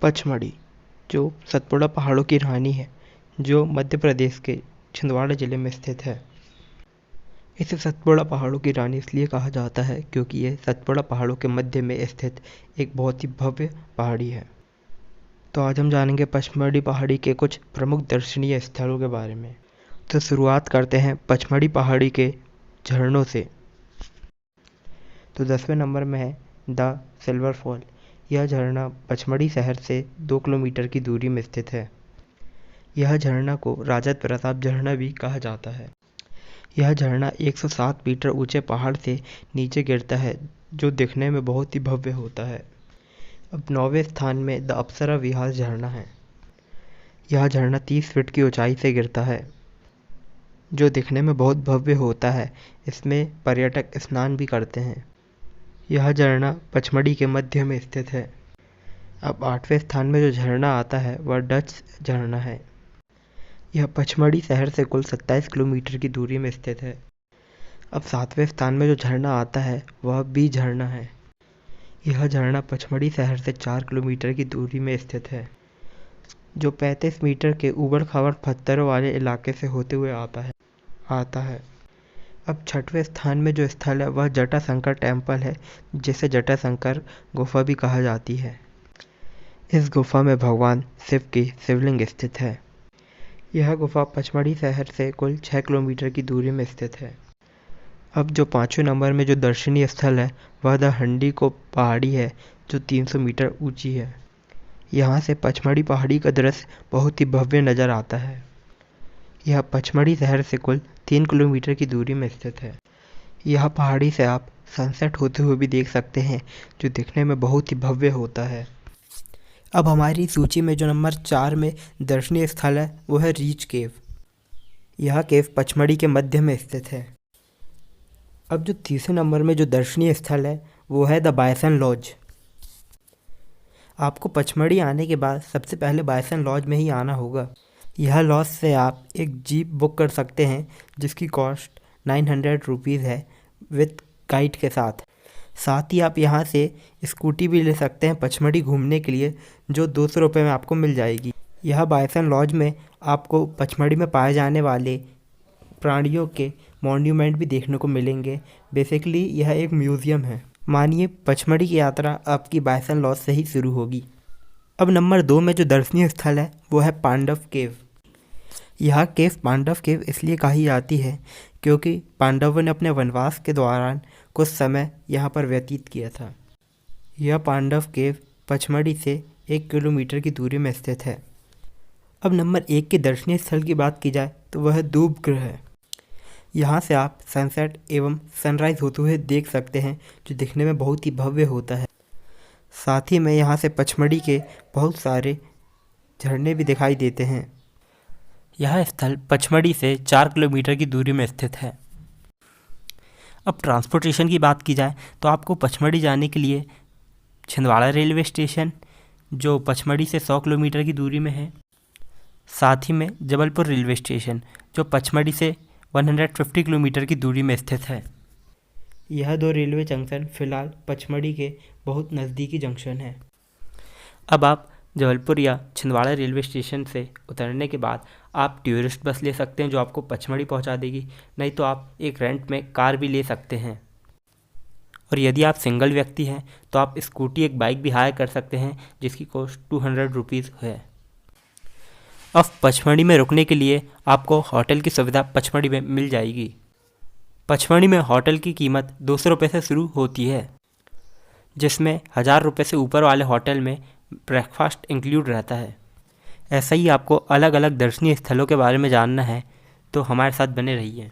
पचमढ़ी, जो सतपुड़ा पहाड़ों की रानी है, जो मध्य प्रदेश के छिंदवाड़ा जिले में स्थित है। इसे सतपुड़ा पहाड़ों की रानी इसलिए कहा जाता है क्योंकि यह सतपुड़ा पहाड़ों के मध्य में स्थित एक बहुत ही भव्य पहाड़ी है। तो आज हम जानेंगे पचमढ़ी पहाड़ी के कुछ प्रमुख दर्शनीय स्थलों के बारे में। तो शुरुआत करते हैं पचमढ़ी पहाड़ी के झरनों से। तो 10वें नंबर में है द सिल्वर फॉल। यह झरना पचमढ़ी शहर से 2 किलोमीटर की दूरी में स्थित है। यह झरना को राजा प्रताप झरना भी कहा जाता है। यह झरना 107 मीटर ऊंचे पहाड़ से नीचे गिरता है, जो दिखने में बहुत ही भव्य होता है। अब 9वें स्थान में द अप्सरा विहार झरना है। यह झरना 30 फीट की ऊंचाई से गिरता है, जो दिखने में बहुत भव्य होता है। इसमें पर्यटक स्नान भी करते हैं। यह झरना पचमढ़ी के मध्य में स्थित है। अब 8वें स्थान में जो झरना आता है वह डच झरना है। यह पचमढ़ी शहर से कुल 27 किलोमीटर की दूरी में स्थित है। अब 7वें स्थान में जो झरना आता है वह बी झरना है। यह झरना पचमढ़ी शहर से 4 किलोमीटर की दूरी में स्थित है, जो 35 मीटर के ऊबड़-खाबड़ पत्थरों वाले इलाके से होते हुए आता है। अब 6वें स्थान में जो स्थल है वह जटाशंकर टेम्पल है, जिसे जटाशंकर गुफा भी कहा जाती है। इस गुफा में भगवान शिव की शिवलिंग स्थित है। यह गुफा पचमढ़ी शहर से कुल 6 किलोमीटर की दूरी में स्थित है। अब जो 5वें नंबर में जो दर्शनीय स्थल है वह द हंडी को पहाड़ी है, जो 300 मीटर ऊंची है। यहाँ से पचमढ़ी पहाड़ी का दृश्य बहुत ही भव्य नज़र आता है। यह पचमढ़ी शहर से कुल 3 किलोमीटर की दूरी में स्थित है। यह पहाड़ी से आप सनसेट होते हुए भी देख सकते हैं, जो दिखने में बहुत ही भव्य होता है। अब हमारी सूची में जो नंबर 4 में दर्शनीय स्थल है वो है रीच केव। यह केव पचमढ़ी के मध्य में स्थित है। अब जो तीसरे नंबर में जो दर्शनीय स्थल है वो है द बायसन लॉज। आपको पचमढ़ी आने के बाद सबसे पहले बायसन लॉज में ही आना होगा। यह लॉज से आप एक जीप बुक कर सकते हैं, जिसकी कॉस्ट 900 रुपीज़ है विथ गाइड के साथ। साथ ही आप यहाँ से स्कूटी भी ले सकते हैं पचमढ़ी घूमने के लिए, जो 200 रुपये में आपको मिल जाएगी। यह बायसन लॉज में आपको पचमढ़ी में पाए जाने वाले प्राणियों के मॉन्यूमेंट भी देखने को मिलेंगे। बेसिकली यह एक म्यूज़ियम है। मानिए पचमढ़ी की यात्रा आपकी बायसन लॉज से ही शुरू होगी। अब नंबर 2 में जो दर्शनीय स्थल है वो है पांडव केव। यह केव पांडव केव इसलिए कही जाती है क्योंकि पांडवों ने अपने वनवास के दौरान कुछ समय यहाँ पर व्यतीत किया था। यह पांडव केव पचमढ़ी से 1 किलोमीटर की दूरी में स्थित है। अब नंबर 1 के दर्शनीय स्थल की बात की जाए तो वह धूप ग्रह है। यहाँ से आप सनसेट एवं सनराइज होते हुए देख सकते हैं, जो दिखने में बहुत ही भव्य होता है। साथ ही में यहाँ से पचमढ़ी के बहुत सारे झरने भी दिखाई देते हैं। यह स्थल पचमढ़ी से 4 किलोमीटर की दूरी में स्थित है। अब ट्रांसपोर्टेशन की बात की जाए तो आपको पचमढ़ी जाने के लिए छिंदवाड़ा रेलवे स्टेशन, जो पचमढ़ी से 100 किलोमीटर की दूरी में है, साथ ही में जबलपुर रेलवे स्टेशन, जो पचमढ़ी से 150 किलोमीटर की दूरी में स्थित है। यह 2 रेलवे जंक्शन फ़िलहाल पचमढ़ी के बहुत नज़दीकी जंक्शन हैं। अब आप जबलपुर या छिंदवाड़ा रेलवे स्टेशन से उतरने के बाद आप टूरिस्ट बस ले सकते हैं, जो आपको पचमढ़ी पहुंचा देगी। नहीं तो आप एक रेंट में कार भी ले सकते हैं। और यदि आप सिंगल व्यक्ति हैं तो आप स्कूटी एक बाइक भी हायर कर सकते हैं, जिसकी कॉस्ट 200 रुपीज़ है। अब पचमढ़ी में रुकने के लिए आपको होटल की सुविधा पचमढ़ी में मिल जाएगी। पचमढ़ी में होटल की कीमत 200 रुपये से शुरू होती है, जिसमें 1000 रुपये से ऊपर वाले होटल में ब्रेकफास्ट इंक्लूड रहता है। ऐसा ही आपको अलग अलग दर्शनीय स्थलों के बारे में जानना है तो हमारे साथ बने रहिए।